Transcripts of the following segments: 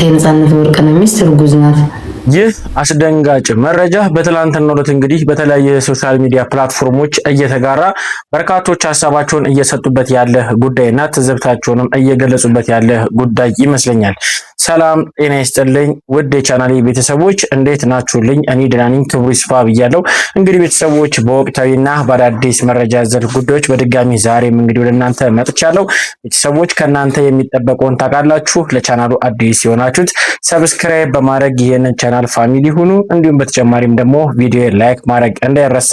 የነጻነት ወርቅነህ ሚስት እርጉዝ ናት። ይህ አስደንጋጭ መረጃ በትላንትናው ዕለት እንግዲህ በተለያየ የሶሻል ሚዲያ ፕላትፎርሞች እየተጋራ በርካቶች ሀሳባቸውን እየሰጡበት ያለ ጉዳይና ትዝብታቸውንም እየገለጹበት ያለ ጉዳይ ይመስለኛል። ሰላም ጤና ይስጥልኝ ውድ የቻናሌ ቤተሰቦች እንዴት ናችሁልኝ? እኔ ደህና ነኝ፣ ክብሩ ይስፋ ብያለሁ። እንግዲህ ቤተሰቦች በወቅታዊና በአዳዲስ መረጃ ዘል ጉዳዮች በድጋሚ ዛሬም እንግዲህ ወደ እናንተ መጥቻለሁ። ቤተሰቦች ከእናንተ የሚጠበቀውን ታውቃላችሁ። ለቻናሉ አዲስ የሆናችሁት ሰብስክራይብ በማድረግ ይሄንን ቻናል ፋሚሊ ሁኑ። እንዲሁም በተጨማሪም ደግሞ ቪዲዮ ላይክ ማድረግ እንዳይረሳ።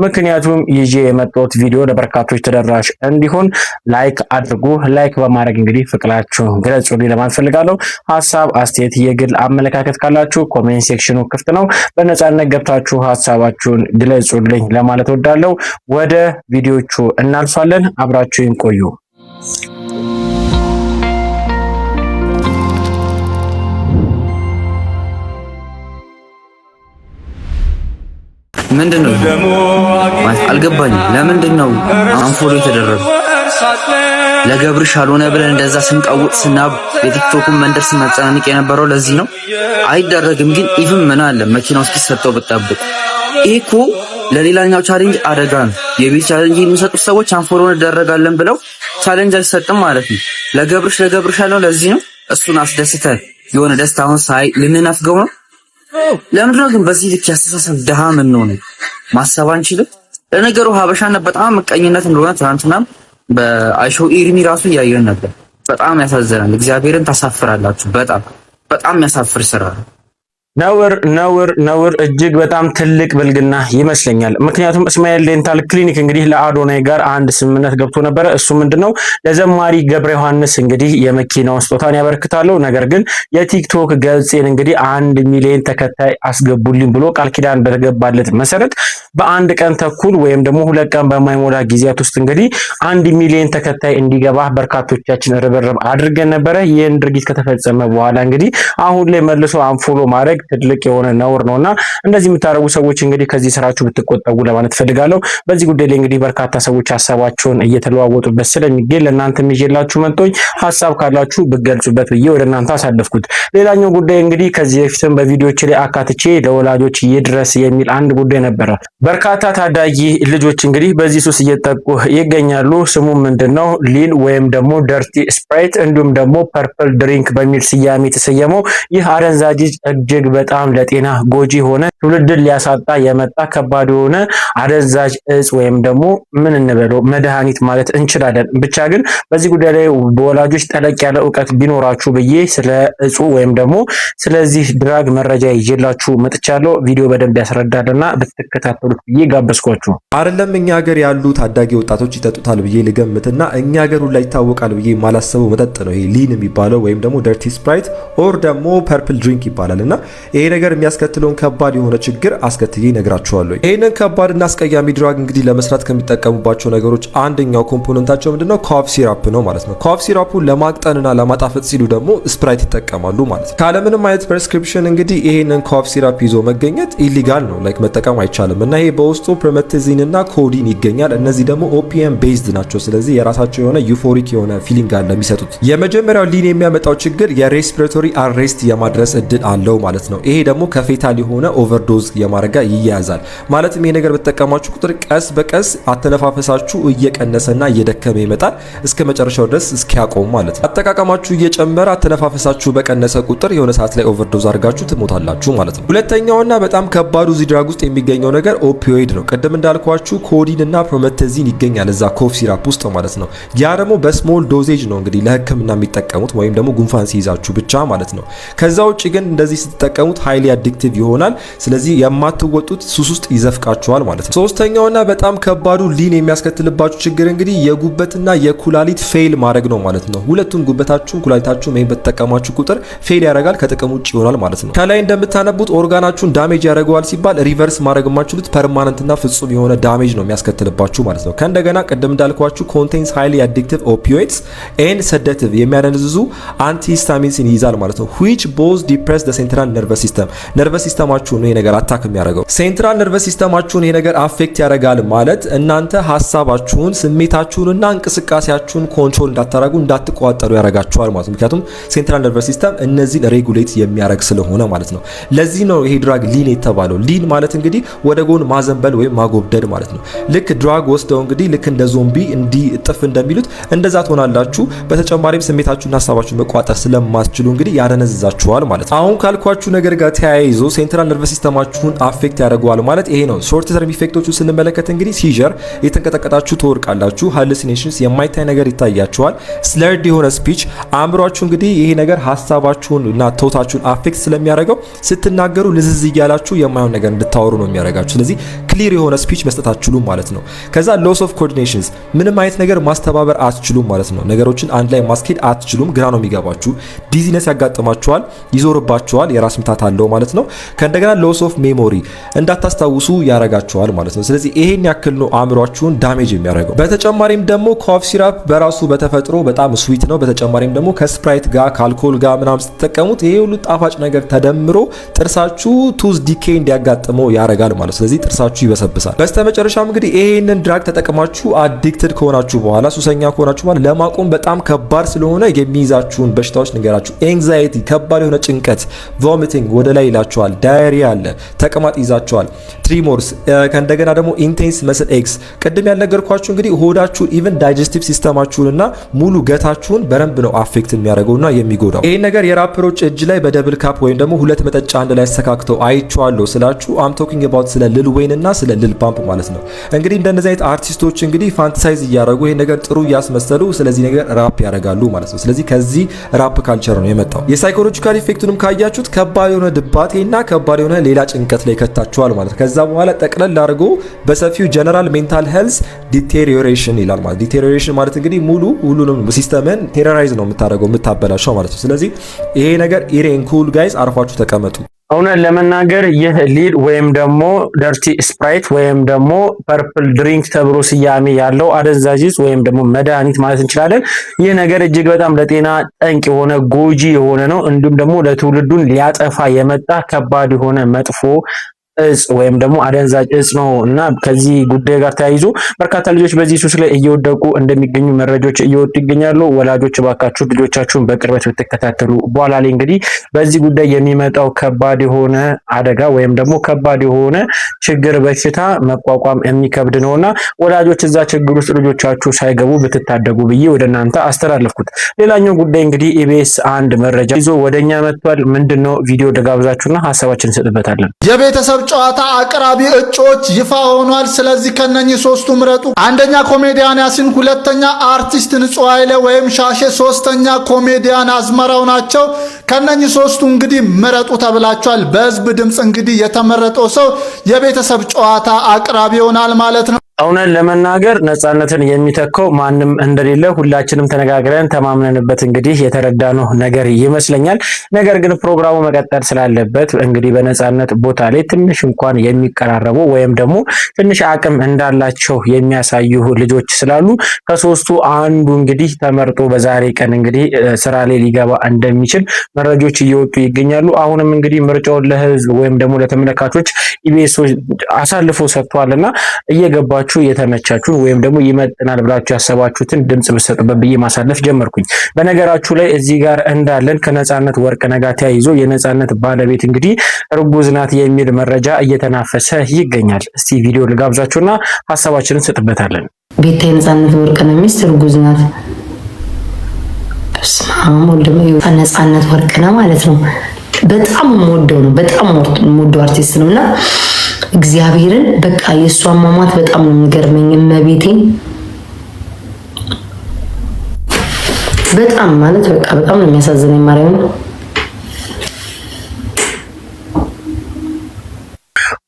ምክንያቱም ይዤ የመጣሁት ቪዲዮ ለበርካቶች ተደራሽ እንዲሆን ላይክ አድርጉ። ላይክ በማድረግ እንግዲህ ፍቅራችሁን ግለጹልኝ ለማለት ፈልጋለሁ። ሀሳብ አስተያየት፣ የግል አመለካከት ካላችሁ ኮሜንት ሴክሽኑ ክፍት ነው። በነፃነት ገብታችሁ ሀሳባችሁን ግለጹልኝ ለማለት ወዳለሁ። ወደ ቪዲዮቹ እናልፋለን። አብራችሁን ቆዩ። ምንድነው አልገባኝም። ለምንድነው አንፎሎ የተደረገው? ለገብርሽ አልሆነ ብለን እንደዛ ስንቀውጥ ስናብ የቲክቶኩን መንደር ስናጨናንቅ የነበረው ለዚህ ነው። አይደረግም። ግን ኢቭን ምን አለ መኪና ውስጥ ሰጠው ብጠብቅ እኮ ለሌላኛው ቻሌንጅ አደጋ ነው። የቤት ቻሌንጅ የሚሰጡት ሰዎች አንፎሎ እንደረጋለን ብለው ቻሌንጅ አይሰጥም ማለት ነው። ለገብርሽ አለው ለዚህ ነው። እሱን አስደስተን የሆነ ደስታውን ሳይ ልንነፍገው ነው። ለምንድን ነው ግን በዚህ ልክ ያስተሳሰብ ደሃ ምን ነው ማሰብ አንችልም? ለነገሩ ሀበሻነት በጣም ምቀኝነት እንደሆነ ትናንትና በአይሾ ኢርሚ ራሱ እያየን ነበር። በጣም ያሳዝናል። እግዚአብሔርን ታሳፍራላችሁ። በጣም ያሳፍር ስራ ነውር እጅግ በጣም ትልቅ ብልግና ይመስለኛል። ምክንያቱም እስማኤል ዴንታል ክሊኒክ እንግዲህ ለአዶናይ ጋር አንድ ስምምነት ገብቶ ነበረ። እሱ ምንድነው ለዘማሪ ገብረ ዮሐንስ እንግዲህ የመኪናውን ስጦታን ያበረክታሉ። ነገር ግን የቲክቶክ ገጽን እንግዲህ 1 ሚሊዮን ተከታይ አስገቡልኝ ብሎ ቃል ኪዳን በተገባለት መሰረት በአንድ ቀን ተኩል ወይም ደግሞ 2 ቀን በማይሞላ ጊዜያት ውስጥ እንግዲህ 1 ሚሊዮን ተከታይ እንዲገባ በርካቶቻችን ርብርብ አድርገን ነበረ። ይህን ድርጊት ከተፈጸመ በኋላ እንግዲህ አሁን ላይ መልሶ አንፎሎ ማድረግ ትልቅ የሆነ ነውር ነውና እንደዚህ የምታደርጉ ሰዎች እንግዲህ ከዚህ ስራችሁ ብትቆጠቡ ለማለት ፈልጋለሁ። በዚህ ጉዳይ ላይ እንግዲህ በርካታ ሰዎች ሀሳባቸውን እየተለዋወጡበት ስለሚገኝ ለእናንተም ይዤላችሁ መጥቶኝ ሀሳብ ካላችሁ ብትገልጹበት ብዬ ወደ እናንተ አሳለፍኩት። ሌላኛው ጉዳይ እንግዲህ ከዚህ በፊትም በቪዲዮዎች ላይ አካትቼ ለወላጆች ይድረስ የሚል አንድ ጉዳይ ነበረ። በርካታ ታዳጊ ልጆች እንግዲህ በዚህ ሱስ እየተጠቁ ይገኛሉ። ስሙ ምንድነው? ሊል ወይም ደግሞ ደርቲ ስፕራይት እንዲሁም ደግሞ ፐርፕል ድሪንክ በሚል ስያሜ የተሰየመው ይህ አደንዛዥ እጅግ በጣም ለጤና ጎጂ ሆነ ትውልድን ሊያሳጣ የመጣ ከባድ የሆነ አደንዛዥ እጽ ወይም ደግሞ ምን እንበለው መድኃኒት ማለት እንችላለን። ብቻ ግን በዚህ ጉዳይ ላይ በወላጆች ጠለቅ ያለ እውቀት ቢኖራችሁ ብዬ ስለ እጹ ወይም ደግሞ ስለዚህ ድራግ መረጃ ይዤላችሁ መጥቻለሁ። ቪዲዮ በደንብ ያስረዳልና ብትከታተሉት ብዬ ጋበዝኳችሁ። አይደለም እኛ ሀገር ያሉ ታዳጊ ወጣቶች ይጠጡታል ብዬ ልገምትና እኛ ሀገር ሁላ ይታወቃል ብዬ ማላሰበው መጠጥ ነው ይሄ ሊን የሚባለው ወይም ደግሞ ደርቲ ስፕራይት ኦር ደግሞ ፐርፕል ድሪንክ ይባላልና ይሄ ነገር የሚያስከትለውን ከባድ የሆነ ችግር አስከትዬ እነግራችኋለሁ። ይሄንን ከባድና አስቀያሚ ድራግ እንግዲህ ለመስራት ከሚጠቀሙባቸው ነገሮች አንደኛው ኮምፖነንታቸው ምንድነው? ኮፍ ሲራፕ ነው ማለት ነው። ኮፍ ሲራፑን ለማቅጠንና ለማጣፈጥ ሲሉ ደግሞ ስፕራይት ይጠቀማሉ ማለት ነው። ካለምንም አይነት ፕሬስክሪፕሽን እንግዲህ ይሄንን ኮፍ ሲራፕ ይዞ መገኘት ኢሊጋል ነው፣ ላይክ መጠቀም አይቻልም እና ይሄ በውስጡ ፕሮሜቴዚን እና ኮዲን ይገኛል። እነዚህ ደግሞ ኦፒየም ቤዝድ ናቸው። ስለዚህ የራሳቸው የሆነ ዩፎሪክ የሆነ ፊሊንግ አለ የሚሰጡት። የመጀመሪያው ሊን የሚያመጣው ችግር የሬስፒሬቶሪ አሬስት የማድረስ እድል አለው ማለት ነው። ይሄ ደግሞ ከፌታል የሆነ ኦቨርዶዝ የማረጋ ይያያዛል። ማለትም ይሄ ነገር በተጠቀማችሁ ቁጥር ቀስ በቀስ አተነፋፈሳችሁ እየቀነሰና እየደከመ ይመጣል እስከ መጨረሻው ድረስ እስኪያቆም ማለት ነው። አጠቃቀማችሁ እየጨመረ አተነፋፈሳችሁ በቀነሰ ቁጥር የሆነ ሰዓት ላይ ኦቨርዶዝ አድርጋችሁ ትሞታላችሁ ማለት ነው። ሁለተኛውና በጣም ከባዱ እዚህ ድራግ ውስጥ የሚገኘው ነገር ኦፒዮይድ ነው። ቅድም እንዳልኳችሁ ኮዲን እና ፕሮሜቴዚን ይገኛል እዛ ኮፍ ሲራፕ ውስጥ ማለት ነው። ያ ደግሞ በስሞል ዶዜጅ ነው እንግዲህ ለሕክምና የሚጠቀሙት ወይም ደግሞ ጉንፋን ሲይዛችሁ ብቻ ማለት ነው። ከዛ ውጭ ግን እንደዚህ ስትጠቀሙት ሃይሊ አዲክቲቭ ይሆናል። ስለዚህ የማትወጡት ሱስ ውስጥ ይዘፍቃችኋል ማለት ነው። ሶስተኛውና በጣም ከባዱ ሊን የሚያስከትልባችሁ ችግር እንግዲህ የጉበትና የኩላሊት ፌል ማድረግ ነው ማለት ነው። ሁለቱም ጉበታችሁን ኩላሊታችሁን ይሄን በተጠቀማችሁ ቁጥር ፌል ያደርጋል፣ ከጥቅም ውጭ ይሆናል ማለት ነው። ከላይ እንደምታነቡት ኦርጋናችሁን ዳሜጅ ያደርገዋል ሲባል ሪቨርስ ማድረግ የማትችሉት ፐርማነንትና ፍጹም የሆነ ዳሜጅ ነው የሚያስከትልባችሁ ማለት ነው። ከእንደገና ቅድም እንዳልኳችሁ ኮንቴንስ ሃይሊ አዲክቲቭ ኦፒዮይድስ ኤንድ ሰደቲቭ የሚያደነዝዙ አንቲሂስታሚንስን ይይዛል ማለት ነው which both depress the central nervous ነርቨስ ሲስተም ሲስተማችሁን ነው ይሄ ነገር አታክ የሚያደርገው። ሴንትራል ነርቨስ ሲስተማችሁን ይሄ ነገር አፌክት ያደርጋል ማለት እናንተ ሐሳባችሁን፣ ስሜታችሁንና እንቅስቃሴያችሁን ኮንትሮል እንዳታረጉ እንዳትቆጣጠሩ ያደርጋችኋል ማለት ነው። ምክንያቱም ሴንትራል ነርቨስ ሲስተም እነዚህን ሬጉሌት የሚያደርግ ስለሆነ ማለት ነው። ለዚህ ነው ይሄ ድራግ ሊን የተባለው። ሊን ማለት እንግዲህ ወደ ጎን ማዘንበል ወይም ማጎብደድ ማለት ነው። ልክ ድራግ ወስደው እንግዲህ ልክ እንደ ዞምቢ እንዲህ እጥፍ እንደሚሉት እንደዛ ትሆናላችሁ። በተጨማሪም ስሜታችሁና ሐሳባችሁን መቆጣጠር ስለማትችሉ እንግዲህ ያደነዝዛችኋል ማለት ነው። አሁን ካልኳችሁ ነገር ጋር ተያይዞ ሴንትራል ነርቨስ ሲስተማችሁን አፌክት ያደርገዋል ማለት ይሄ ነው። ሾርት ተርም ኢፌክቶቹ ስንመለከት እንግዲህ ሲጀር፣ የተንቀጠቀጣችሁ ትወርቃላችሁ፣ ሃሉሲኔሽንስ የማይታይ ነገር ይታያችኋል፣ ስለርድ የሆነ ስፒች፣ አእምሯችሁ እንግዲህ ይሄ ነገር ሐሳባችሁን እና ቶታችሁን አፌክት ስለሚያደርገው ስትናገሩ ልዝዝ እያላችሁ የማይሆን ነገር እንድታወሩ ነው የሚያደርጋችሁ። ስለዚህ ክሊር የሆነ ስፒች መስጠት አትችሉም ማለት ነው። ከዛ ሎስ ኦፍ ኮኦርዲኔሽንስ፣ ምንም አይነት ነገር ማስተባበር አትችሉም ማለት ነው። ነገሮችን አንድ ላይ ማስኬድ አትችሉም፣ ግራ ነው የሚገባችሁ። ዲዚነስ ያጋጥማችኋል፣ ይዞርባችኋል፣ የራስ ምታት አለው ማለት ነው። ከእንደገና ሎስ ኦፍ ሜሞሪ፣ እንዳታስታውሱ ያረጋችኋል ማለት ነው። ስለዚህ ይሄን ያክል ነው አእምሯችሁን ዳሜጅ የሚያደርገው። በተጨማሪም ደግሞ ኮፍ ሲራፕ በራሱ በተፈጥሮ በጣም ስዊት ነው። በተጨማሪም ደግሞ ከስፕራይት ጋር ከአልኮል ጋር ምናምን ስትጠቀሙት ይሄ ሁሉ ጣፋጭ ነገር ተደምሮ ጥርሳችሁ ቱዝ ዲኬ እንዲያጋጥመው ያረጋል ማለት ነው። ስለዚህ ጥርሳችሁ ይበሰብሳል። በስተመጨረሻም እንግዲህ ይሄንን ድራግ ተጠቅማችሁ አዲክትድ ከሆናችሁ በኋላ ሱሰኛ ከሆናችሁ በኋላ ለማቆም በጣም ከባድ ስለሆነ የሚይዛችሁን በሽታዎች ንገራችሁ። ኤንግዛይቲ፣ ከባድ የሆነ ጭንቀት፣ ቮሚቲንግ ወደ ላይ ይላችኋል፣ ዳይሪያ አለ፣ ተቅማጥ ይዛችኋል፣ ትሪሞርስ፣ ከእንደገና ደግሞ ኢንቴንስ መስል ኤክስ። ቅድም ያልነገርኳችሁ እንግዲህ ሆዳችሁን ኢቨን ዳይጀስቲቭ ሲስተማችሁንና ሙሉ ገታችሁን በደንብ ነው አፌክት የሚያደርገውና የሚጎዳው። ይሄን ነገር የራፐሮች እጅ ላይ በደብል ካፕ ወይም ደግሞ ሁለት መጠጫ አንድ ላይ አስተካክተው አይቼዋለሁ ስላችሁ አም ቶኪንግ አባውት ስለ ልል ወይን እና ስለ ልል ፓምፕ ማለት ነው። እንግዲህ እንደነዚህ አይነት አርቲስቶች እንግዲህ ፋንታሳይዝ እያደረጉ ይሄን ነገር ጥሩ እያስመሰሉ ስለዚህ ነገር ራፕ ያደርጋሉ ማለት ነው። ስለዚህ ከዚህ ራፕ ካልቸር ነው የመጣው። የሳይኮሎጂካል ኢፌክቱንም ካያችሁት ከባድ የሆነ ድባቴና ከባድ የሆነ ሌላ ጭንቀት ላይ ከታችኋል ማለት ነው። ከዛ በኋላ ጠቅለል አድርጎ በሰፊው ጀነራል ሜንታል ሄልዝ ዲቴሪዮሬሽን ይላል ማለት። ዲቴሪዮሬሽን ማለት እንግዲህ ሙሉ ሁሉንም ሲስተምን ቴሮራይዝ ነው የምታደርገው የምታበላሸው ማለት ነው። ስለዚህ ይሄ ነገር ኢሬን ኩል ጋይስ አርፋችሁ ተቀመጡ። እውነት ለመናገር ይህ ሊድ ወይም ደግሞ ደርቲ ስፕራይት ወይም ደግሞ ፐርፕል ድሪንክ ተብሎ ስያሜ ያለው አደንዛዥ ወይም ደግሞ መድኃኒት ማለት እንችላለን። ይህ ነገር እጅግ በጣም ለጤና ጠንቅ የሆነ ጎጂ የሆነ ነው። እንዲሁም ደግሞ ለትውልዱን ሊያጠፋ የመጣ ከባድ የሆነ መጥፎ እጽ ወይም ደግሞ አደንዛዥ እጽ ነው እና ከዚህ ጉዳይ ጋር ተያይዞ በርካታ ልጆች በዚህ ሱስ ላይ እየወደቁ እንደሚገኙ መረጃዎች እየወጡ ይገኛሉ። ወላጆች እባካችሁ ልጆቻችሁን በቅርበት ብትከታተሉ። በኋላ ላይ እንግዲህ በዚህ ጉዳይ የሚመጣው ከባድ የሆነ አደጋ ወይም ደግሞ ከባድ የሆነ ችግር፣ በሽታ መቋቋም የሚከብድ ነውና ወላጆች እዛ ችግር ውስጥ ልጆቻችሁ ሳይገቡ ብትታደጉ ብዬ ወደ እናንተ አስተላለፍኩት። ሌላኛው ጉዳይ እንግዲህ ኢቢኤስ አንድ መረጃ ይዞ ወደኛ መጥቷል። ምንድነው? ቪዲዮ ደጋብዛችሁና ሀሳባችን እንሰጥበታለን። የቤተሰብ ጨዋታ አቅራቢ እጩዎች ይፋ ሆኗል። ስለዚህ ከነኚህ ሶስቱ ምረጡ። አንደኛ ኮሜዲያን ያሲን፣ ሁለተኛ አርቲስት ንጹህ ኃይሌ ወይም ሻሼ፣ ሶስተኛ ኮሜዲያን አዝመራው ናቸው። ከነኚህ ሶስቱ እንግዲህ ምረጡ ተብላችኋል። በህዝብ ድምጽ እንግዲህ የተመረጠው ሰው የቤተሰብ ጨዋታ አቅራቢ ይሆናል ማለት ነው። እውነት ለመናገር ነጻነትን የሚተካው ማንም እንደሌለ ሁላችንም ተነጋግረን ተማምነንበት እንግዲህ የተረዳነው ነገር ይመስለኛል። ነገር ግን ፕሮግራሙ መቀጠል ስላለበት እንግዲህ በነጻነት ቦታ ላይ ትንሽ እንኳን የሚቀራረቡ ወይም ደግሞ ትንሽ አቅም እንዳላቸው የሚያሳዩ ልጆች ስላሉ ከሶስቱ አንዱ እንግዲህ ተመርጦ በዛሬ ቀን እንግዲህ ስራ ላይ ሊገባ እንደሚችል መረጃዎች እየወጡ ይገኛሉ። አሁንም እንግዲህ ምርጫውን ለህዝብ ወይም ደግሞ ለተመልካቾች ኢቢኤስ አሳልፎ ሰጥቷልና እየገባ የተመቻችሁን ወይም ደግሞ ይመጥናል ብላችሁ ያሰባችሁትን ድምጽ ብትሰጡበት ብዬ ማሳለፍ ጀመርኩኝ። በነገራችሁ ላይ እዚህ ጋር እንዳለን ከነጻነት ወርቅነህ ጋር ተያይዞ የነጻነት ባለቤት እንግዲህ እርጉዝ ናት የሚል መረጃ እየተናፈሰ ይገኛል። እስቲ ቪዲዮ ልጋብዛችሁና ሀሳባችንን እንሰጥበታለን። ቤታ የነጻነት ወርቅነህ ሚስት እርጉዝ ናት። ነጻነት ወርቅነህ ማለት ነው። በጣም የምወደው ነው። በጣም የምወደው አርቲስት ነውና እግዚአብሔርን በቃ የእሷ አሟሟት በጣም ነው የሚገርመኝ። እመቤቴን በጣም ማለት በቃ በጣም ነው የሚያሳዝነኝ ማርያም ነው።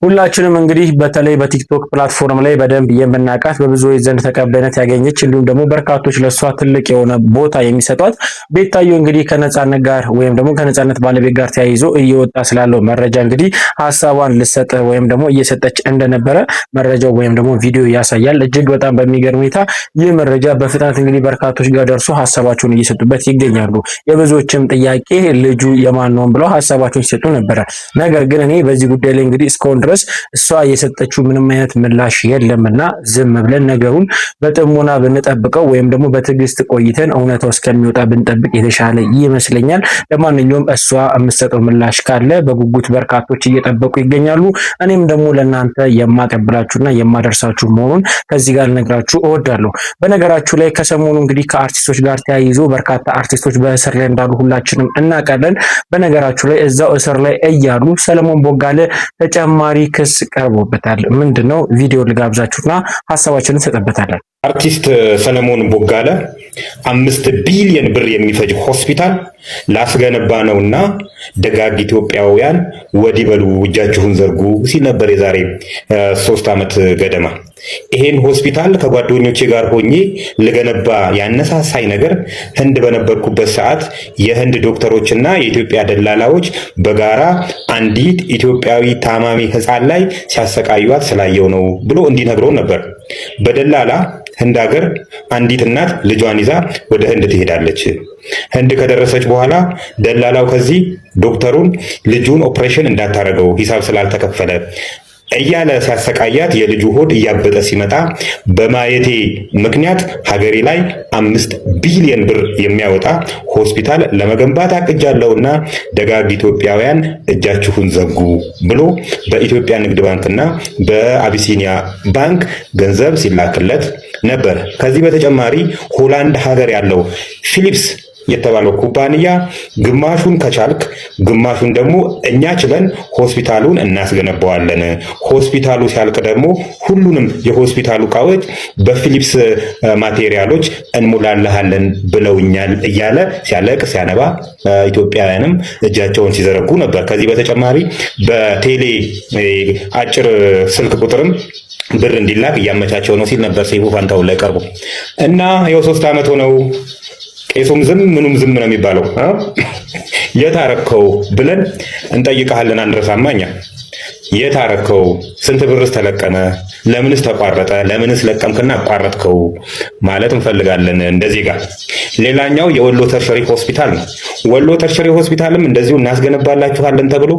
ሁላችንም እንግዲህ በተለይ በቲክቶክ ፕላትፎርም ላይ በደንብ የምናውቃት በብዙዎች ዘንድ ተቀባይነት ያገኘች እንዲሁም ደግሞ በርካቶች ለሷ ትልቅ የሆነ ቦታ የሚሰጧት ቤታዮ እንግዲህ ከነጻነት ጋር ወይም ደግሞ ከነጻነት ባለቤት ጋር ተያይዞ እየወጣ ስላለው መረጃ እንግዲህ ሐሳቧን ልሰጥ ወይም ደግሞ እየሰጠች እንደነበረ መረጃው ወይም ደግሞ ቪዲዮ ያሳያል። እጅግ በጣም በሚገርም ሁኔታ ይህ መረጃ በፍጥነት እንግዲህ በርካቶች ጋር ደርሶ ሐሳባቸውን እየሰጡበት ይገኛሉ። የብዙዎችም ጥያቄ ልጁ የማን ነው ብለው ሐሳባቸውን ሲሰጡ ነበረ። ነገር ግን እኔ በዚህ ጉዳይ ላይ እንግዲህ እስካሁን ድረስ እሷ የሰጠችው ምንም አይነት ምላሽ የለምና ዝም ብለን ነገሩን በጥሞና ብንጠብቀው ወይም ደግሞ በትዕግስት ቆይተን እውነታው እስከሚወጣ ብንጠብቅ የተሻለ ይመስለኛል። ለማንኛውም እሷ የምትሰጠው ምላሽ ካለ በጉጉት በርካቶች እየጠበቁ ይገኛሉ። እኔም ደግሞ ለእናንተ የማቀብላችሁና የማደርሳችሁ መሆኑን ከዚህ ጋር ልነግራችሁ እወዳለሁ። በነገራችሁ ላይ ከሰሞኑ እንግዲህ ከአርቲስቶች ጋር ተያይዞ በርካታ አርቲስቶች በእስር ላይ እንዳሉ ሁላችንም እናውቃለን። በነገራችሁ ላይ እዛው እስር ላይ እያሉ ሰለሞን ቦጋለ ተጨማሪ ክስ ቀርቦበታል። ምንድነው? ቪዲዮ ልጋብዛችሁና ሐሳባችንን እንሰጥበታለን። አርቲስት ሰለሞን ቦጋለ 5 ቢሊዮን ብር የሚፈጅ ሆስፒታል ላስገነባ ነውና ደጋግ ኢትዮጵያውያን ወዲህ በሉ እጃችሁን ዘርጉ ሲል ነበር የዛሬ 3 ዓመት ገደማ። ይሄን ሆስፒታል ከጓደኞቼ ጋር ሆኜ ልገነባ ያነሳሳይ ነገር ህንድ በነበርኩበት ሰዓት የህንድ ዶክተሮችና የኢትዮጵያ ደላላዎች በጋራ አንዲት ኢትዮጵያዊ ታማሚ ህፃን ላይ ሲያሰቃዩት ስላየው ነው ብሎ እንዲነግረው ነበር። በደላላ ህንድ ሀገር አንዲት እናት ልጇን ይዛ ወደ ህንድ ትሄዳለች። ህንድ ከደረሰች በኋላ ደላላው ከዚህ ዶክተሩን ልጁን ኦፕሬሽን እንዳታረገው ሂሳብ ስላልተከፈለ እያለ ሲያሰቃያት የልጁ ሆድ እያበጠ ሲመጣ በማየቴ ምክንያት ሀገሬ ላይ 5 ቢሊዮን ብር የሚያወጣ ሆስፒታል ለመገንባት አቅጃለሁና ደጋግ ኢትዮጵያውያን እጃችሁን ዘጉ ብሎ በኢትዮጵያ ንግድ ባንክና በአቢሲኒያ ባንክ ገንዘብ ሲላክለት ነበር። ከዚህ በተጨማሪ ሆላንድ ሀገር ያለው ፊሊፕስ የተባለው ኩባንያ ግማሹን ከቻልክ ግማሹን ደግሞ እኛ ችለን ሆስፒታሉን እናስገነባዋለን፣ ሆስፒታሉ ሲያልቅ ደግሞ ሁሉንም የሆስፒታሉ ዕቃዎች በፊሊፕስ ማቴሪያሎች እንሙላለሃለን ብለውኛል እያለ ሲያለቅ ሲያነባ ኢትዮጵያውያንም እጃቸውን ሲዘረጉ ነበር። ከዚህ በተጨማሪ በቴሌ አጭር ስልክ ቁጥርም ብር እንዲላክ እያመቻቸው ነው ሲል ነበር ሰይፉ ፋንታውን ላይ ቀርቦ እና ይኸው 3 ዓመት ሆነው ቄሱም ዝም ምኑም ዝም ነው የሚባለው። የታረከው ብለን እንጠይቃለን። አንረሳማኛ የታረከው ስንት ብርስ ተለቀመ? ለምንስ ተቋረጠ? ለምንስ ለቀምክና አቋረጥከው ማለት እንፈልጋለን እንደዚህ ጋር። ሌላኛው የወሎ ተርሸሪ ሆስፒታል ነው። ወሎ ተርሸሪ ሆስፒታልም እንደዚሁ እናስገነባላችኋለን ተብሎ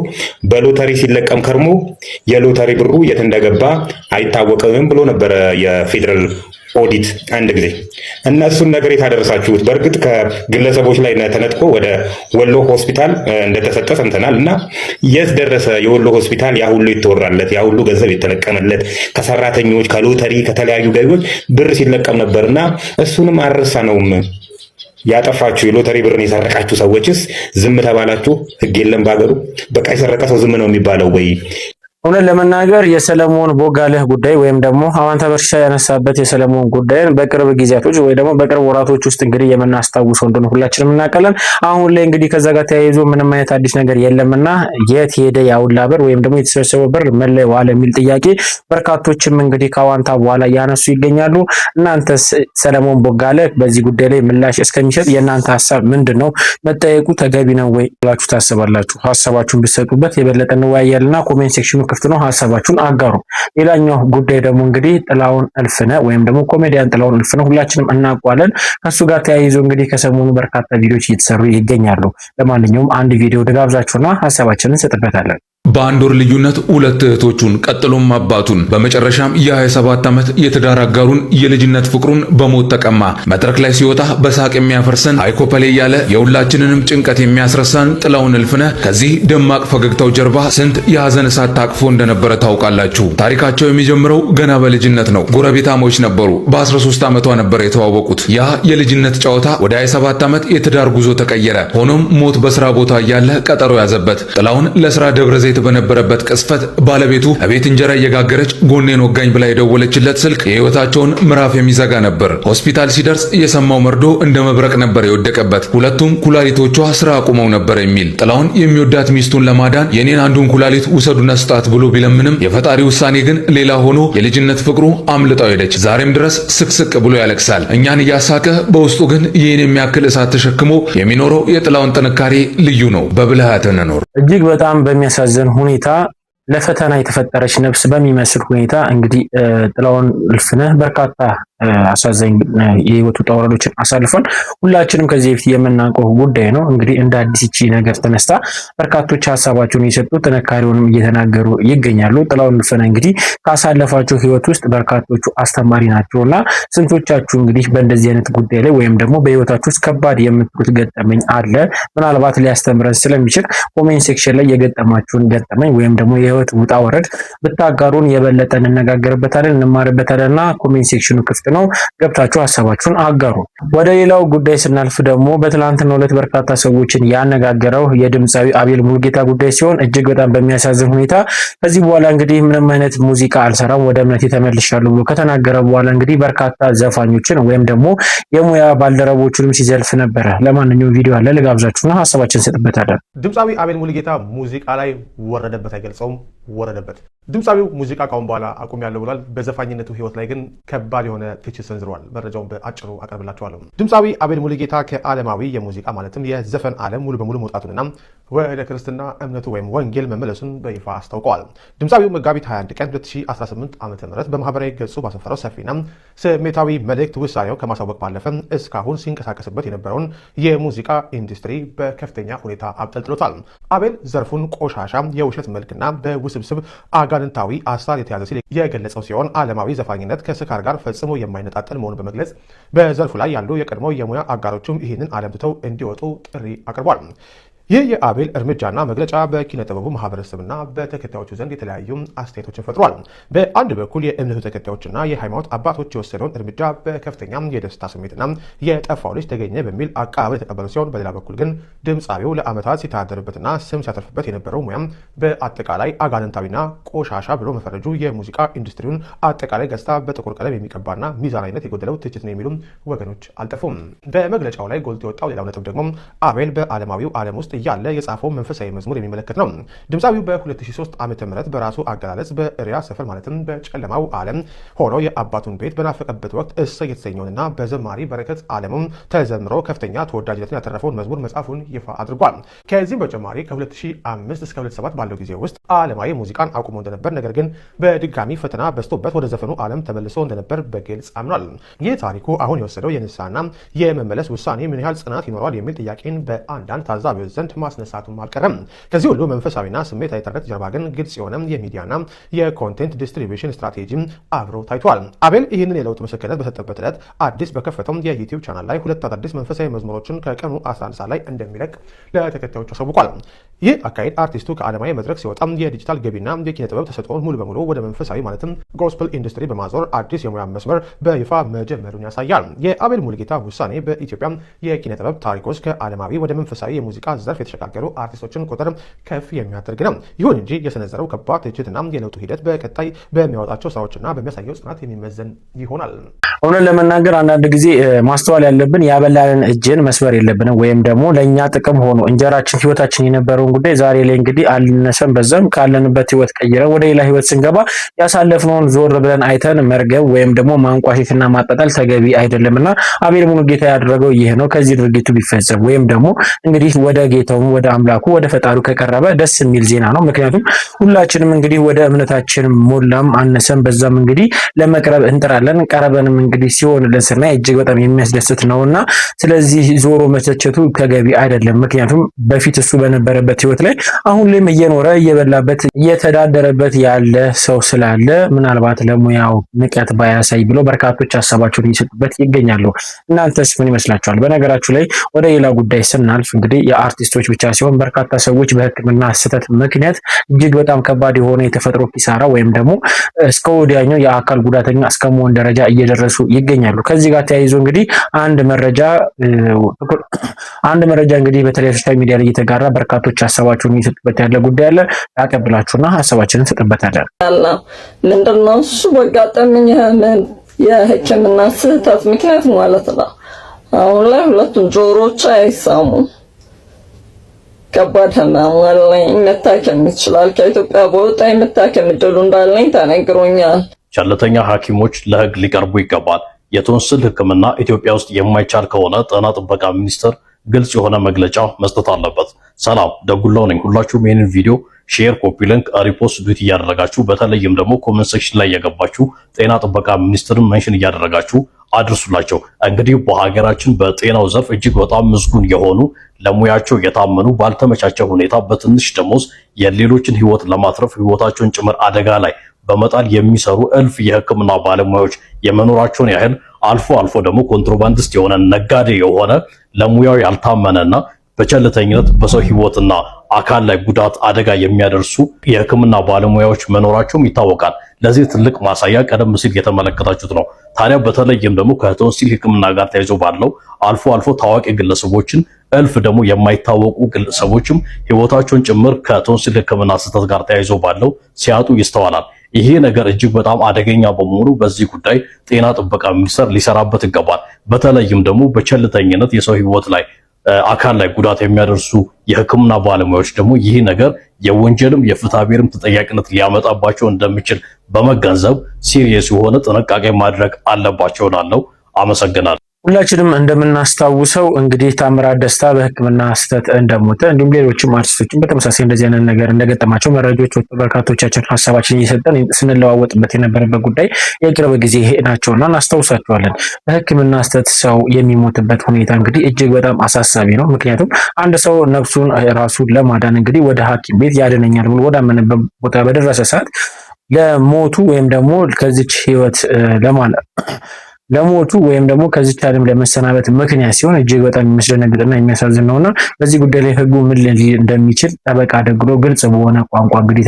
በሎተሪ ሲለቀም ከርሞ የሎተሪ ብሩ የት እንደገባ አይታወቅም ብሎ ነበረ የፌዴራል ኦዲት አንድ ጊዜ። እነሱን ነገር የታደረሳችሁት በእርግጥ ከግለሰቦች ላይ ተነጥቆ ወደ ወሎ ሆስፒታል እንደተሰጠ ሰምተናል። እና የት ደረሰ የወሎ ሆስፒታል? ያ ሁሉ የተወራለት ያ ሁሉ ገንዘብ የተለቀመለት ከሰራተኞች ከሎተሪ ከተለያዩ ገቢዎች ብር ሲለቀም ነበርና እሱንም አልረሳነውም። ያጠፋችሁ የሎተሪ ብርን የሰረቃችሁ ሰዎችስ ዝም ተባላችሁ? ህግ የለም ባገሩ። በቃ የሰረቀ ሰው ዝም ነው የሚባለው ወይ? እውነት ለመናገር የሰለሞን ቦጋለህ ጉዳይ ወይም ደግሞ ሀዋንታ በርሻ ያነሳበት የሰለሞን ጉዳይን በቅርብ ጊዜያቶች ወይ ደግሞ በቅርብ ወራቶች ውስጥ እንግዲህ የምናስታውሰው እንደሆነ ሁላችንም እናውቃለን። አሁን ላይ እንግዲህ ከዛ ጋር ተያይዞ ምንም አይነት አዲስ ነገር የለምና የት ሄደ ያውላ ብር ወይም ደግሞ የተሰበሰበው ብር ምን ላይ ዋለ የሚል ጥያቄ በርካቶችም እንግዲህ ከሀዋንታ በኋላ ያነሱ ይገኛሉ። እናንተ ሰለሞን ቦጋለህ በዚህ ጉዳይ ላይ ምላሽ እስከሚሰጥ የእናንተ ሀሳብ ምንድን ነው? መጠየቁ ተገቢ ነው ወይ ብላችሁ ታስባላችሁ? ሀሳባችሁን ብትሰጡበት የበለጠ እንወያያልና ኮሜንት ሴክሽኑ ክፍት ነው። ሀሳባችሁን አጋሩ። ሌላኛው ጉዳይ ደግሞ እንግዲህ ጥላሁን እልፍነህ ወይም ደግሞ ኮሜዲያን ጥላሁን እልፍነህ ሁላችንም እናውቀዋለን። ከሱ ጋር ተያይዞ እንግዲህ ከሰሞኑ በርካታ ቪዲዮዎች እየተሰሩ ይገኛሉ። ለማንኛውም አንድ ቪዲዮ ልጋብዛችሁና ሀሳባችንን እንሰጥበታለን። በአንድ ወር ልዩነት 2 እህቶቹን ቀጥሎም አባቱን በመጨረሻም የ27 ዓመት የትዳር አጋሩን የልጅነት ፍቅሩን በሞት ተቀማ። መድረክ ላይ ሲወጣ በሳቅ የሚያፈርሰን አይኮፐሌ እያለ የሁላችንንም ጭንቀት የሚያስረሳን ጥላሁን እልፍነህ ከዚህ ደማቅ ፈገግታው ጀርባ ስንት የሐዘን እሳት ታቅፎ እንደነበረ ታውቃላችሁ። ታሪካቸው የሚጀምረው ገና በልጅነት ነው። ጎረቤታሞች ነበሩ። በ13 ዓመቷ ነበር የተዋወቁት። ያ የልጅነት ጨዋታ ወደ 27 ዓመት የትዳር ጉዞ ተቀየረ። ሆኖም ሞት በስራ ቦታ እያለ ቀጠሮ ያዘበት። ጥላሁን ለስራ ደብረ ዘይት በነበረበት ቅስፈት ባለቤቱ እቤት እንጀራ እየጋገረች ጎኔን ወጋኝ ብላ የደወለችለት ስልክ የህይወታቸውን ምዕራፍ የሚዘጋ ነበር። ሆስፒታል ሲደርስ የሰማው መርዶ እንደ መብረቅ ነበር የወደቀበት። ሁለቱም ኩላሊቶቿ ስራ አቁመው ነበር የሚል ጥላሁን የሚወዳት ሚስቱን ለማዳን የኔን አንዱን ኩላሊት ውሰዱና ስጣት ብሎ ቢለምንም የፈጣሪ ውሳኔ ግን ሌላ ሆኖ የልጅነት ፍቅሩ አምልጣው ሄደች። ዛሬም ድረስ ስቅስቅ ብሎ ያለቅሳል። እኛን እያሳቀ በውስጡ ግን ይህን የሚያክል እሳት ተሸክሞ የሚኖረው የጥላሁን ጥንካሬ ልዩ ነው። በብልሃት እንኖር። እጅግ በጣም በሚያሳዝን ሁኔታ ለፈተና የተፈጠረች ነፍስ በሚመስል ሁኔታ እንግዲህ ጥላሁን እልፍነህ በርካታ አሳዛኝ የህይወት ውጣ ውረዶችን አሳልፏል። ሁላችንም ከዚህ በፊት የምናውቀው ጉዳይ ነው። እንግዲህ እንደ አዲስ እቺ ነገር ተነስታ በርካቶች ሀሳባቸውን እየሰጡ ጥንካሬውንም እየተናገሩ ይገኛሉ። ጥላሁን እልፍነህ እንግዲህ ካሳለፋቸው ህይወት ውስጥ በርካቶቹ አስተማሪ ናቸውና ስንቶቻችሁ እንግዲህ በእንደዚህ አይነት ጉዳይ ላይ ወይም ደግሞ በህይወታችሁ ውስጥ ከባድ የምትሉት ገጠመኝ አለ ምናልባት ሊያስተምረን ስለሚችል ኮሜንት ሴክሽን ላይ የገጠማችሁን ገጠመኝ ወይም ደግሞ የህይወት ውጣ ውረድ ብታጋሩን የበለጠ እንነጋገርበታለን እንማርበታለንና ኮሜንት ሴክሽኑ ክፍት ነው። ገብታችሁ ሐሳባችሁን አጋሩ። ወደ ሌላው ጉዳይ ስናልፍ ደግሞ በትላንትናው ዕለት በርካታ ሰዎችን ያነጋገረው የድምፃዊ አቤል ሙሉጌታ ጉዳይ ሲሆን እጅግ በጣም በሚያሳዝን ሁኔታ ከዚህ በኋላ እንግዲህ ምንም አይነት ሙዚቃ አልሰራም ወደ እምነቴ ተመልሻለሁ ብሎ ከተናገረ በኋላ እንግዲህ በርካታ ዘፋኞችን ወይም ደግሞ የሙያ ባልደረቦቹንም ሲዘልፍ ነበረ። ለማንኛውም ቪዲዮ አለ ልጋብዛችሁና ሐሳባችንን እንሰጥበታለን። ድምፃዊ አቤል ሙሉጌታ ሙዚቃ ላይ ወረደበት አይገልጸውም፣ ወረደበት። ድምፃዊው ሙዚቃ ካሁን በኋላ አቁሜያለሁ ብሏል። በዘፋኝነቱ ህይወት ላይ ግን ከባድ የሆነ ትችት ሰንዝሯል። መረጃውን በአጭሩ አቀርብላችኋለሁ። ድምፃዊ አቤል ሙሉጌታ ከዓለማዊ የሙዚቃ ማለትም የዘፈን ዓለም ሙሉ በሙሉ መውጣቱንና ወደ ክርስትና እምነቱ ወይም ወንጌል መመለሱን በይፋ አስታውቀዋል። ድምፃዊው መጋቢት 21 ቀን 2018 ዓ.ም በማህበራዊ ገጹ ባሰፈረው ሰፊና ስሜታዊ መልእክት ውሳኔው ከማሳወቅ ባለፈ እስካሁን ሲንቀሳቀስበት የነበረውን የሙዚቃ ኢንዱስትሪ በከፍተኛ ሁኔታ አብጠልጥሎታል። አቤል ዘርፉን ቆሻሻ የውሸት መልክና በውስብስብ አጋንንታዊ አሳር የተያዘ ሲል የገለጸው ሲሆን ዓለማዊ ዘፋኝነት ከስካር ጋር ፈጽሞ የማይነጣጠል መሆኑን በመግለጽ በዘርፉ ላይ ያሉ የቀድሞ የሙያ አጋሮቹም ይህንን ዓለም ትተው እንዲወጡ ጥሪ አቅርቧል። ይህ የአቤል እርምጃና መግለጫ በኪነ ጥበቡ ማህበረሰብና በተከታዮቹ ዘንድ የተለያዩ አስተያየቶችን ፈጥሯል። በአንድ በኩል የእምነቱ ተከታዮችና የሃይማኖት አባቶች የወሰደውን እርምጃ በከፍተኛ የደስታ ስሜትና የጠፋው ልጅ ተገኘ በሚል አቀባበል የተቀበሉ ሲሆን፣ በሌላ በኩል ግን ድምፃዊው ለዓመታት ሲተዳደርበትና ስም ሲያተርፍበት የነበረው ሙያም በአጠቃላይ አጋንንታዊና ቆሻሻ ብሎ መፈረጁ የሙዚቃ ኢንዱስትሪውን አጠቃላይ ገጽታ በጥቁር ቀለም የሚቀባና ሚዛናዊነት የጎደለው ትችት ነው የሚሉም ወገኖች አልጠፉም። በመግለጫው ላይ ጎልቶ የወጣው ሌላው ነጥብ ደግሞ አቤል በዓለማዊው ዓለም ውስጥ ያለ የጻፈው መንፈሳዊ መዝሙር የሚመለከት ነው። ድምፃዊው በ2003 ዓ.ም በራሱ አገላለጽ በእሪያ ሰፈር ማለትም በጨለማው ዓለም ሆኖ የአባቱን ቤት በናፈቀበት ወቅት እሰይ የተሰኘውንና በዘማሪ በረከት ዓለሙም ተዘምሮ ከፍተኛ ተወዳጅነትን ያተረፈውን መዝሙር መጻፉን ይፋ አድርጓል። ከዚህም በተጨማሪ ከ2005 እስከ 2007 ባለው ጊዜ ውስጥ ዓለማዊ ሙዚቃን አቁሞ እንደነበር፣ ነገር ግን በድጋሚ ፈተና በዝቶበት ወደ ዘፈኑ ዓለም ተመልሶ እንደነበር በግልጽ አምኗል። ይህ ታሪኩ አሁን የወሰደው የንስሐና የመመለስ ውሳኔ ምን ያህል ጽናት ይኖረዋል የሚል ጥያቄን በአንዳንድ ታዛቢዎች ዘንድ ማስነሳቱም አልቀረም። ከዚህ ሁሉ መንፈሳዊና ስሜታዊ ተረት ጀርባ ግን ግልጽ የሆነ የሚዲያና የኮንቴንት ዲስትሪቢዩሽን ስትራቴጂ አብሮ ታይቷል። አቤል ይህንን የለውጥ ምስክርነት በሰጠበት ዕለት አዲስ በከፈተው የዩቲዩብ ቻናል ላይ 2 አዳዲስ መንፈሳዊ መዝሙሮችን ከቀኑ 11 ሰዓት ላይ እንደሚለቅ ለተከታዮቹ አሳውቋል። ይህ አካሄድ አርቲስቱ ከዓለማዊ መድረክ ሲወጣ የዲጂታል ገቢና የኪነ ጥበብ ተሰጥኦውን ሙሉ በሙሉ ወደ መንፈሳዊ ማለትም ጎስፐል ኢንዱስትሪ በማዞር አዲስ የሙያ መስመር በይፋ መጀመሩን ያሳያል። የአቤል ሙሉጌታ ውሳኔ በኢትዮጵያ የኪነ ጥበብ ታሪክ ውስጥ ከዓለማዊ ወደ መንፈሳዊ የሙዚቃ ዘርፍ የተሸጋገሩ አርቲስቶችን ቁጥር ከፍ የሚያደርግ ነው። ይሁን እንጂ የሰነዘረው ከባድ ትችትና የለውጡ ሂደት በቀጣይ በሚያወጣቸው ስራዎችና በሚያሳየው ጽናት የሚመዘን ይሆናል። እውነት ለመናገር አንዳንድ ጊዜ ማስተዋል ያለብን ያበላልን እጅን መስበር የለብንም። ወይም ደግሞ ለእኛ ጥቅም ሆኖ እንጀራችን ህይወታችን የነበረውን ጉዳይ ዛሬ ላይ እንግዲህ አልነሰም በዛም ካለንበት ህይወት ቀይረን ወደ ሌላ ህይወት ስንገባ ያሳለፍነውን ዞር ብለን አይተን መርገብ ወይም ደግሞ ማንቋሸሽና ማጣጣል ተገቢ አይደለምና አቤል ሙሉጌታ ያደረገው ይህ ነው። ከዚህ ድርጊቱ ቢፈጸም ወይም ደግሞ እንግዲህ ወደ ጌታው ወደ አምላኩ ወደ ፈጣሪው ከቀረበ ደስ የሚል ዜና ነው። ምክንያቱም ሁላችንም እንግዲህ ወደ እምነታችን ሞላም አነሰም በዛም እንግዲህ ለመቅረብ እንጥራለን። ቀረበንም እንግዲህ ሲሆንልን ስናይ እጅግ በጣም የሚያስደስት ነውና ስለዚህ ዞሮ መቸቸቱ ተገቢ አይደለም። ምክንያቱም በፊት እሱ በነበረበት ህይወት ላይ አሁን ላይም እየኖረ እየበላበት እየተዳደረበት ያለ ሰው ስላለ ምናልባት ለሙያው ንቀት ባያሳይ ብሎ በርካቶች ሀሳባቸውን እየሰጡበት ይገኛሉ። እናንተስ ምን ይመስላችኋል? በነገራችሁ ላይ ወደ ሌላ ጉዳይ ስናልፍ እንግዲህ የአርቲስቶች ብቻ ሲሆን በርካታ ሰዎች በሕክምና ስህተት ምክንያት እጅግ በጣም ከባድ የሆነ የተፈጥሮ ኪሳራ ወይም ደግሞ እስከ ወዲያኛው የአካል ጉዳተኛ እስከመሆን ደረጃ እየደረሱ ይገኛሉ። ከዚህ ጋር ተያይዞ እንግዲህ አንድ መረጃ እንግዲህ በተለይ ሶሻል ሚዲያ ላይ እየተጋራ በርካቶች ሀሳባቸውን እየሰጡበት ያለ ጉዳይ አለ። ያቀብላችሁና ሀሳባችንን እንሰጥበታለን። ምንድነው እሱ በጋጠመኝ የሕክምና ስህተት ምክንያት ማለት ነው። አሁን ላይ ሁለቱም ጆሮች አይሰሙም። ከባድ ህመም አለኝ። መታከም ይችላል። ከኢትዮጵያ በወጣ የመታከም እድሉ እንዳለኝ ተነግሮኛል። ቸልተኛ ሐኪሞች ለህግ ሊቀርቡ ይገባል። የቶንስል ህክምና ኢትዮጵያ ውስጥ የማይቻል ከሆነ ጤና ጥበቃ ሚኒስቴር ግልጽ የሆነ መግለጫ መስጠት አለበት። ሰላም ደጉላው ነኝ። ሁላችሁም ይህንን ቪዲዮ ሼር፣ ኮፒ ሊንክ፣ ሪፖስት ዱት እያደረጋችሁ በተለይም ደግሞ ኮሜንት ሴክሽን ላይ የገባችሁ ጤና ጥበቃ ሚኒስቴርን ሜንሽን እያደረጋችሁ አድርሱላቸው። እንግዲህ በሀገራችን በጤናው ዘርፍ እጅግ በጣም ምስጉን የሆኑ ለሙያቸው የታመኑ ባልተመቻቸ ሁኔታ በትንሽ ደሞዝ የሌሎችን ህይወት ለማትረፍ ህይወታቸውን ጭምር አደጋ ላይ በመጣል የሚሰሩ እልፍ የህክምና ባለሙያዎች የመኖራቸውን ያህል አልፎ አልፎ ደግሞ ኮንትሮባንዲስት የሆነ ነጋዴ የሆነ ለሙያው ያልታመነና በቸልተኝነት በሰው ህይወትና አካል ላይ ጉዳት አደጋ የሚያደርሱ የህክምና ባለሙያዎች መኖራቸውም ይታወቃል። ለዚህ ትልቅ ማሳያ ቀደም ሲል የተመለከታችሁት ነው። ታዲያ በተለይም ደግሞ ከቶንሲል ህክምና ጋር ተያይዞ ባለው አልፎ አልፎ ታዋቂ ግለሰቦችን እልፍ ደግሞ የማይታወቁ ግለሰቦችም ህይወታቸውን ጭምር ከቶንሲል ህክምና ስህተት ጋር ተያይዞ ባለው ሲያጡ ይስተዋላል። ይሄ ነገር እጅግ በጣም አደገኛ በመሆኑ በዚህ ጉዳይ ጤና ጥበቃ ሚኒስቴር ሊሰራበት ይገባል። በተለይም ደግሞ በቸልተኝነት የሰው ህይወት ላይ አካል ላይ ጉዳት የሚያደርሱ የህክምና ባለሙያዎች ደግሞ ይህ ነገር የወንጀልም የፍትሐብሔርም ተጠያቂነት ሊያመጣባቸው እንደሚችል በመገንዘብ ሲሪየስ የሆነ ጥንቃቄ ማድረግ አለባቸው እላለሁ። አመሰግናለሁ። ሁላችንም እንደምናስታውሰው እንግዲህ ታምራት ደስታ በህክምና ስህተት እንደሞተ እንዲሁም ሌሎችም አርቲስቶችን በተመሳሳይ እንደዚህ አይነት ነገር እንደገጠማቸው መረጃዎች ወጡ። በርካቶቻችን ሀሳባችን እየሰጠን ስንለዋወጥበት የነበረበት ጉዳይ የቅርብ ጊዜ ናቸውና እናስታውሳቸዋለን። በህክምና ስህተት ሰው የሚሞትበት ሁኔታ እንግዲህ እጅግ በጣም አሳሳቢ ነው። ምክንያቱም አንድ ሰው ነፍሱን ራሱን ለማዳን እንግዲህ ወደ ሐኪም ቤት ያድነኛል ብሎ ወዳመነበት ቦታ በደረሰ ሰዓት ለሞቱ ወይም ደግሞ ከዚች ህይወት ለሞቱ ወይም ደግሞ ከዚች ዓለም ለመሰናበት ምክንያት ሲሆን እጅግ በጣም የሚያስደነግጥና የሚያሳዝን ነውና በዚህ ጉዳይ ላይ ህጉ ምን ሊል እንደሚችል ጠበቃ ደግሎ ግልጽ በሆነ ቋንቋ እንግዲህ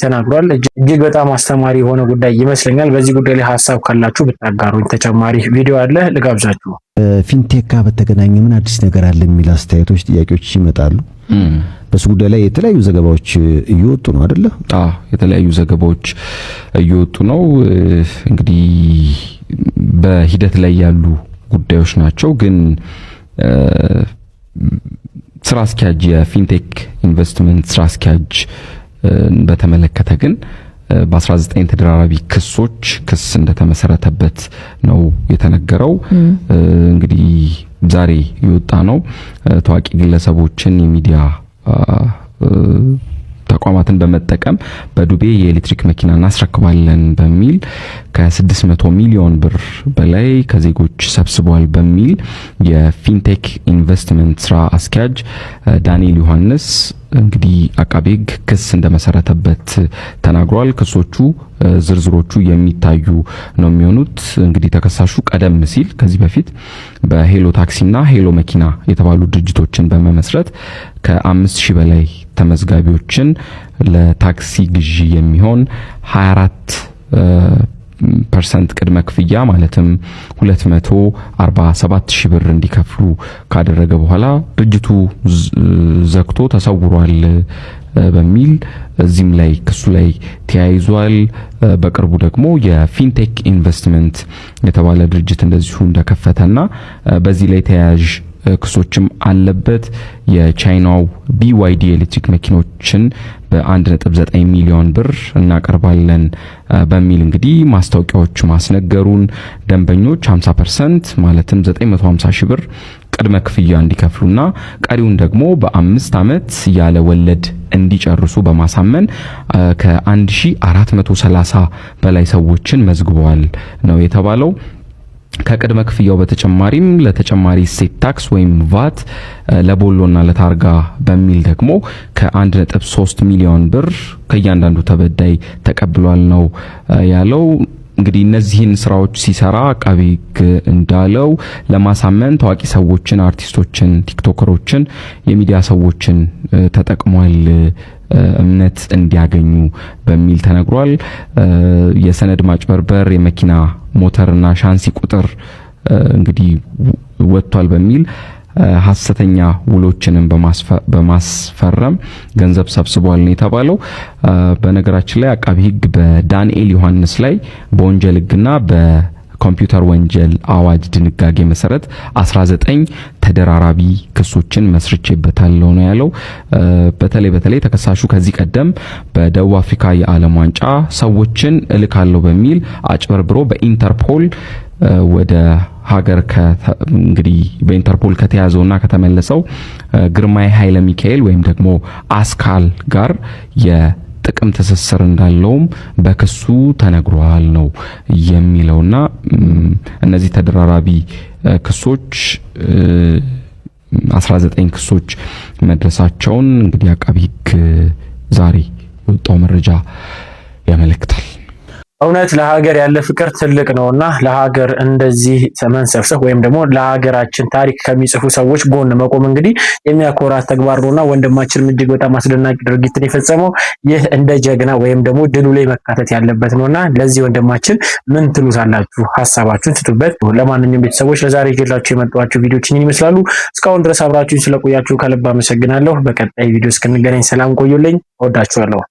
ተናግሯል። እጅግ በጣም አስተማሪ የሆነ ጉዳይ ይመስለኛል። በዚህ ጉዳይ ላይ ሀሳብ ካላችሁ ብታጋሩኝ። ተጨማሪ ቪዲዮ አለ ልጋብዛችሁ። ፊንቴክ ጋር በተገናኘ ምን አዲስ ነገር አለ የሚል አስተያየቶች፣ ጥያቄዎች ይመጣሉ። በሱ ጉዳይ ላይ የተለያዩ ዘገባዎች እየወጡ ነው አይደለ? የተለያዩ ዘገባዎች እየወጡ ነው። እንግዲህ በሂደት ላይ ያሉ ጉዳዮች ናቸው። ግን ስራ አስኪያጅ የፊንቴክ ኢንቨስትመንት ስራ አስኪያጅ በተመለከተ ግን በ19 ተደራራቢ ክስ እንደተመሰረተበት ነው የተነገረው። እንግዲህ ዛሬ የወጣ ነው። ታዋቂ ግለሰቦችን የሚዲያ ተቋማትን በመጠቀም በዱቤ የኤሌክትሪክ መኪና እናስረክባለን በሚል ከ600 ሚሊዮን ብር በላይ ከዜጎች ሰብስቧል በሚል የፊንቴክ ኢንቨስትመንት ስራ አስኪያጅ ዳንኤል ዮሐንስ እንግዲህ አቃቤ ሕግ ክስ እንደመሰረተበት ተናግሯል። ክሶቹ ዝርዝሮቹ የሚታዩ ነው የሚሆኑት። እንግዲህ ተከሳሹ ቀደም ሲል ከዚህ በፊት በሄሎ ታክሲና ሄሎ መኪና የተባሉ ድርጅቶችን በመመስረት ከ5000 በላይ ተመዝጋቢዎችን ለታክሲ ግዢ የሚሆን 24% ቅድመ ክፍያ ማለትም 247,000 ብር እንዲከፍሉ ካደረገ በኋላ ድርጅቱ ዘግቶ ተሰውሯል በሚል እዚህም ላይ ክሱ ላይ ተያይዟል። በቅርቡ ደግሞ የፊንቴክ ኢንቨስትመንት የተባለ ድርጅት እንደዚሁ እንደከፈተና በዚህ ላይ ተያያዥ ክሶችም አለበት። የቻይናው BYD ኤሌክትሪክ መኪኖችን በ1.9 ሚሊዮን ብር እናቀርባለን በሚል እንግዲህ ማስታወቂያዎች ማስነገሩን ደንበኞች 50% ማለትም 950,000 ብር ቅድመ ክፍያ እንዲከፍሉና ቀሪውን ደግሞ በ5 ዓመት ያለ ወለድ እንዲጨርሱ በማሳመን ከ1430 በላይ ሰዎችን መዝግበዋል ነው የተባለው። ከቅድመ ክፍያው በተጨማሪም ለተጨማሪ እሴት ታክስ ወይም ቫት ለቦሎና ለታርጋ በሚል ደግሞ ከ1.3 ሚሊዮን ብር ከእያንዳንዱ ተበዳይ ተቀብሏል ነው ያለው። እንግዲህ እነዚህን ስራዎች ሲሰራ አቃቤ ሕግ እንዳለው ለማሳመን ታዋቂ ሰዎችን፣ አርቲስቶችን፣ ቲክቶከሮችን፣ የሚዲያ ሰዎችን ተጠቅሟል እምነት እንዲያገኙ በሚል ተነግሯል። የሰነድ ማጭበርበር፣ የመኪና ሞተርና ሻንሲ ቁጥር እንግዲህ ወጥቷል በሚል ሐሰተኛ ውሎችንም በማስፈረም ገንዘብ ሰብስቧል ነው የተባለው። በነገራችን ላይ አቃቢ ሕግ በዳንኤል ዮሐንስ ላይ በወንጀል ሕግና በኮምፒውተር ወንጀል አዋጅ ድንጋጌ መሰረት 19 ተደራራቢ ክሶችን መስርቼበታለሁ ነው ያለው። በተለይ ተከሳሹ ከዚህ ቀደም በደቡብ አፍሪካ የዓለም ዋንጫ ሰዎችን እልካለሁ በሚል አጭበርብሮ በኢንተርፖል ወደ ሀገር እንግዲህ በኢንተርፖል ከተያዘውና ከተመለሰው ግርማይ ኃይለ ሚካኤል ወይም ደግሞ አስካል ጋር የጥቅም ትስስር እንዳለውም በክሱ ተነግሯል ነው የሚለውና እነዚህ ተደራራቢ ክሶች 19 ክሶች መድረሳቸውን እንግዲህ አቃቢ ሕግ ዛሬ የወጣው መረጃ ያመለክታል። እውነት ለሀገር ያለ ፍቅር ትልቅ ነውና ለሀገር እንደዚህ መንሰፍሰፍ ወይም ደግሞ ለሀገራችን ታሪክ ከሚጽፉ ሰዎች ጎን መቆም እንግዲህ የሚያኮራ ተግባር ነውና ወንድማችን እጅግ በጣም አስደናቂ ድርጊትን የፈጸመው ይህ እንደ ጀግና ወይም ደግሞ ድሉ ላይ መካተት ያለበት ነውና ለዚህ ወንድማችን ምን ትሉታላችሁ? ሀሳባችሁን ስጡበት። ለማንኛውም ቤተሰቦች ለዛሬ ይዤላችሁ የመጣኋቸው ቪዲዮዎች ይመስላሉ። እስካሁን ድረስ አብራችሁኝ ስለቆያችሁ ከልብ አመሰግናለሁ። በቀጣይ ቪዲዮ እስክንገናኝ ሰላም ቆዩልኝ። እወዳችኋለሁ።